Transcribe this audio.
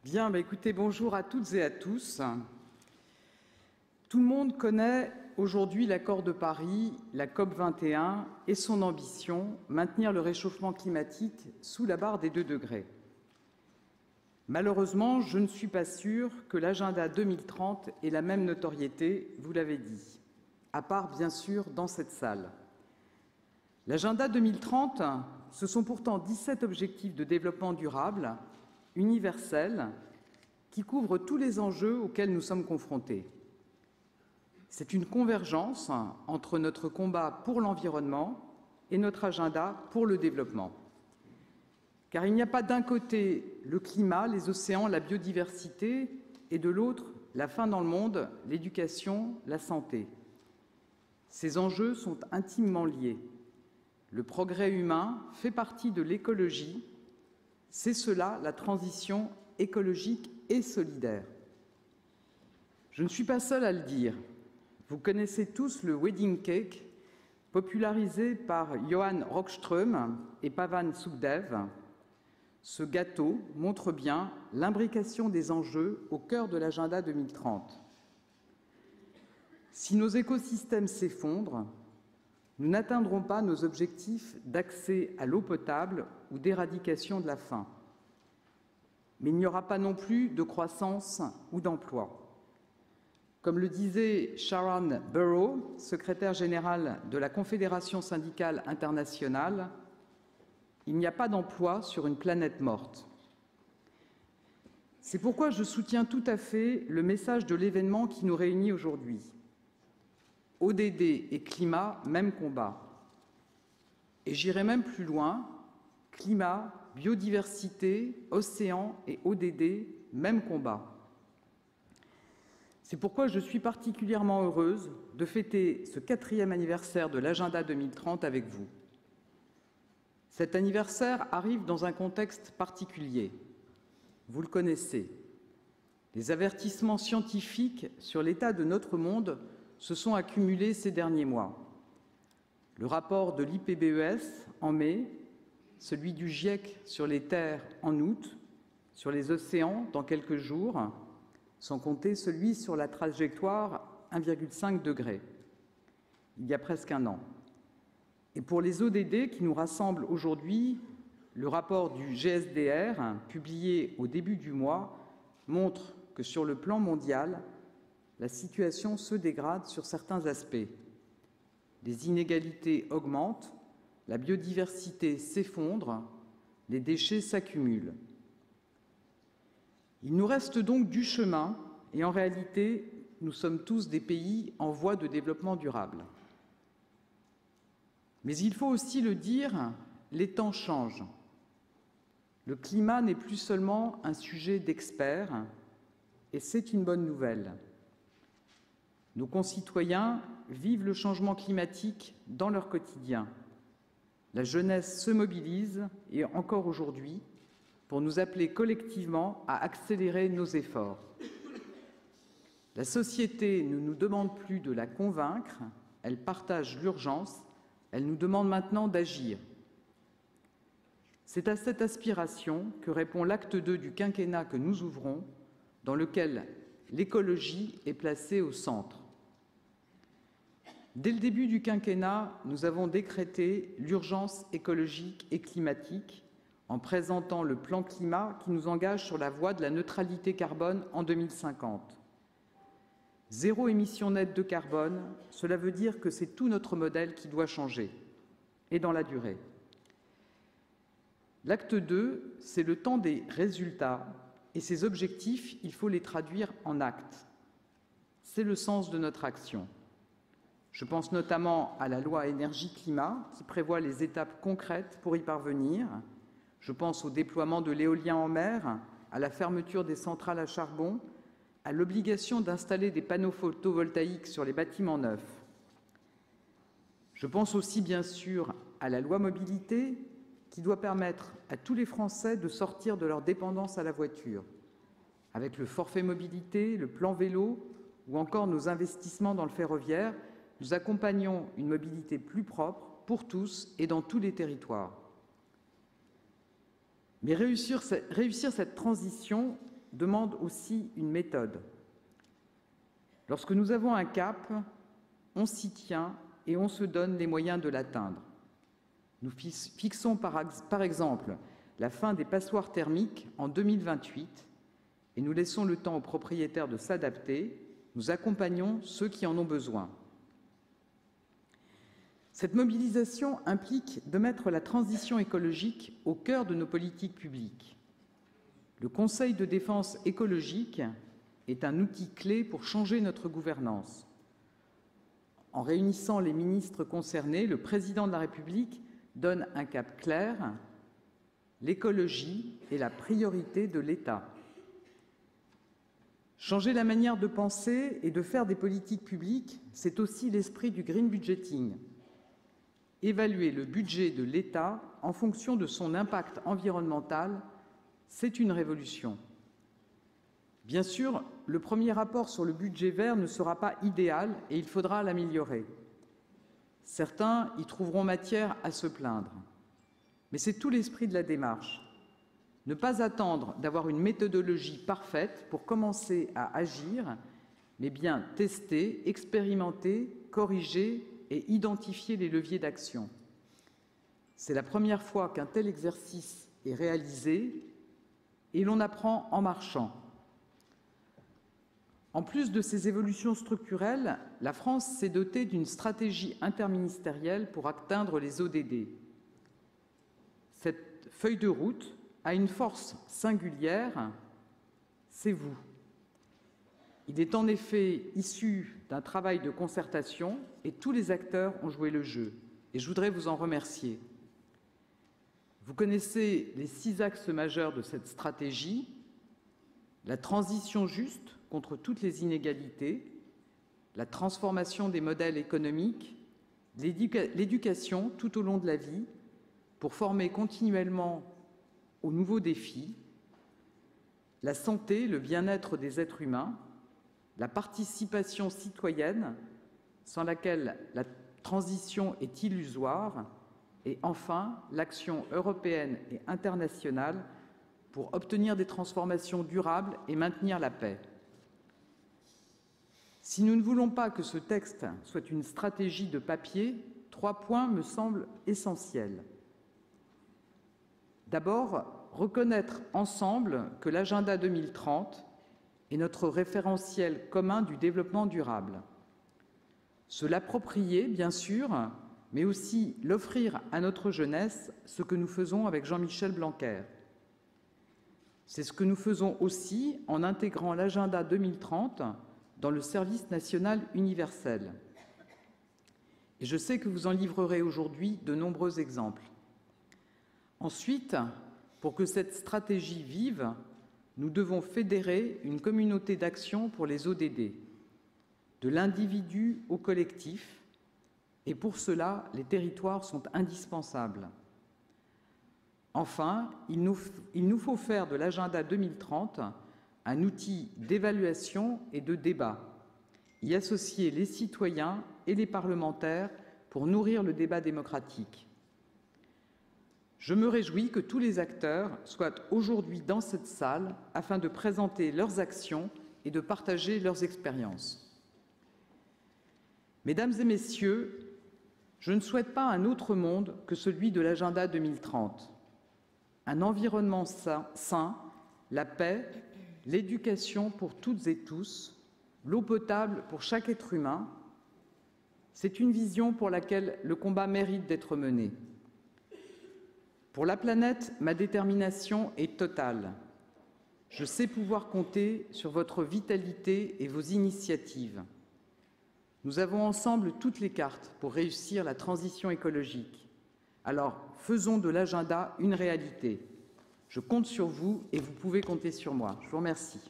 Bien, écoutez, bonjour à toutes et à tous. Tout le monde connaît aujourd'hui l'accord de Paris, la COP21 et son ambition, maintenir le réchauffement climatique sous la barre des 2 degrés. Malheureusement, je ne suis pas sûre que l'agenda 2030 ait la même notoriété, vous l'avez dit, à part bien sûr dans cette salle. L'agenda 2030, ce sont pourtant 17 objectifs de développement durable, universels, qui couvrent tous les enjeux auxquels nous sommes confrontés. C'est une convergence entre notre combat pour l'environnement et notre agenda pour le développement. Car il n'y a pas d'un côté le climat, les océans, la biodiversité, et de l'autre la faim dans le monde, l'éducation, la santé. Ces enjeux sont intimement liés. Le progrès humain fait partie de l'écologie. C'est cela, la transition écologique et solidaire. Je ne suis pas seule à le dire. Vous connaissez tous le wedding cake, popularisé par Johan Rockström et Pavan Sukhdev. Ce gâteau montre bien l'imbrication des enjeux au cœur de l'agenda 2030. Si nos écosystèmes s'effondrent, nous n'atteindrons pas nos objectifs d'accès à l'eau potable ou d'éradication de la faim. Mais il n'y aura pas non plus de croissance ou d'emploi. Comme le disait Sharon Burrow, secrétaire générale de la Confédération syndicale internationale, il n'y a pas d'emploi sur une planète morte. C'est pourquoi je soutiens tout à fait le message de l'événement qui nous réunit aujourd'hui. ODD et climat, même combat. Et j'irai même plus loin, climat, biodiversité, océan et ODD, même combat. C'est pourquoi je suis particulièrement heureuse de fêter ce 4e anniversaire de l'agenda 2030 avec vous. Cet anniversaire arrive dans un contexte particulier. Vous le connaissez. Les avertissements scientifiques sur l'état de notre monde se sont accumulés ces derniers mois. Le rapport de l'IPBES en mai, celui du GIEC sur les terres en août, sur les océans dans quelques jours, sans compter celui sur la trajectoire 1,5 degré, il y a presque un an. Et pour les ODD qui nous rassemblent aujourd'hui, le rapport du GSDR, publié au début du mois, montre que sur le plan mondial, la situation se dégrade sur certains aspects. Les inégalités augmentent, la biodiversité s'effondre, les déchets s'accumulent. Il nous reste donc du chemin et en réalité, nous sommes tous des pays en voie de développement durable. Mais il faut aussi le dire, les temps changent. Le climat n'est plus seulement un sujet d'experts et c'est une bonne nouvelle. Nos concitoyens vivent le changement climatique dans leur quotidien. La jeunesse se mobilise, et encore aujourd'hui, pour nous appeler collectivement à accélérer nos efforts. La société ne nous demande plus de la convaincre, elle partage l'urgence, elle nous demande maintenant d'agir. C'est à cette aspiration que répond l'acte 2 du quinquennat que nous ouvrons, dans lequel l'écologie est placée au centre. Dès le début du quinquennat, nous avons décrété l'urgence écologique et climatique en présentant le plan climat qui nous engage sur la voie de la neutralité carbone en 2050. Zéro émission nette de carbone, cela veut dire que c'est tout notre modèle qui doit changer, et dans la durée. L'acte 2, c'est le temps des résultats, et ces objectifs, il faut les traduire en actes. C'est le sens de notre action. Je pense notamment à la loi énergie-climat qui prévoit les étapes concrètes pour y parvenir. Je pense au déploiement de l'éolien en mer, à la fermeture des centrales à charbon, à l'obligation d'installer des panneaux photovoltaïques sur les bâtiments neufs. Je pense aussi, bien sûr, à la loi mobilité qui doit permettre à tous les Français de sortir de leur dépendance à la voiture, avec le forfait mobilité, le plan vélo ou encore nos investissements dans le ferroviaire. Nous accompagnons une mobilité plus propre pour tous et dans tous les territoires. Mais réussir cette transition demande aussi une méthode. Lorsque nous avons un cap, on s'y tient et on se donne les moyens de l'atteindre. Nous fixons par exemple la fin des passoires thermiques en 2028 et nous laissons le temps aux propriétaires de s'adapter. Nous accompagnons ceux qui en ont besoin. Cette mobilisation implique de mettre la transition écologique au cœur de nos politiques publiques. Le Conseil de défense écologique est un outil clé pour changer notre gouvernance. En réunissant les ministres concernés, le Président de la République donne un cap clair. L'écologie est la priorité de l'État. Changer la manière de penser et de faire des politiques publiques, c'est aussi l'esprit du green budgeting. Évaluer le budget de l'État en fonction de son impact environnemental, c'est une révolution. Bien sûr, le premier rapport sur le budget vert ne sera pas idéal et il faudra l'améliorer. Certains y trouveront matière à se plaindre. Mais c'est tout l'esprit de la démarche. Ne pas attendre d'avoir une méthodologie parfaite pour commencer à agir, mais bien tester, expérimenter, corriger et identifier les leviers d'action. C'est la première fois qu'un tel exercice est réalisé et l'on apprend en marchant. En plus de ces évolutions structurelles, la France s'est dotée d'une stratégie interministérielle pour atteindre les ODD. Cette feuille de route a une force singulière, c'est vous. Il est en effet issu d'un travail de concertation et tous les acteurs ont joué le jeu. Et je voudrais vous en remercier. Vous connaissez les 6 axes majeurs de cette stratégie: la transition juste contre toutes les inégalités, la transformation des modèles économiques, l'éducation tout au long de la vie pour former continuellement aux nouveaux défis, la santé, le bien-être des êtres humains, la participation citoyenne, sans laquelle la transition est illusoire, et enfin l'action européenne et internationale pour obtenir des transformations durables et maintenir la paix. Si nous ne voulons pas que ce texte soit une stratégie de papier, 3 points me semblent essentiels. D'abord, reconnaître ensemble que l'agenda 2030 est notre référentiel commun du développement durable. Se l'approprier, bien sûr, mais aussi l'offrir à notre jeunesse, ce que nous faisons avec Jean-Michel Blanquer. C'est ce que nous faisons aussi en intégrant l'agenda 2030 dans le service national universel. Et je sais que vous en livrerez aujourd'hui de nombreux exemples. Ensuite, pour que cette stratégie vive, nous devons fédérer une communauté d'action pour les ODD, de l'individu au collectif, et pour cela, les territoires sont indispensables. Enfin, il nous faut faire de l'agenda 2030 un outil d'évaluation et de débat, y associer les citoyens et les parlementaires pour nourrir le débat démocratique. Je me réjouis que tous les acteurs soient aujourd'hui dans cette salle afin de présenter leurs actions et de partager leurs expériences. Mesdames et messieurs, je ne souhaite pas un autre monde que celui de l'agenda 2030. Un environnement sain, la paix, l'éducation pour toutes et tous, l'eau potable pour chaque être humain, c'est une vision pour laquelle le combat mérite d'être mené. Pour la planète, ma détermination est totale. Je sais pouvoir compter sur votre vitalité et vos initiatives. Nous avons ensemble toutes les cartes pour réussir la transition écologique. Alors, faisons de l'agenda une réalité. Je compte sur vous et vous pouvez compter sur moi. Je vous remercie.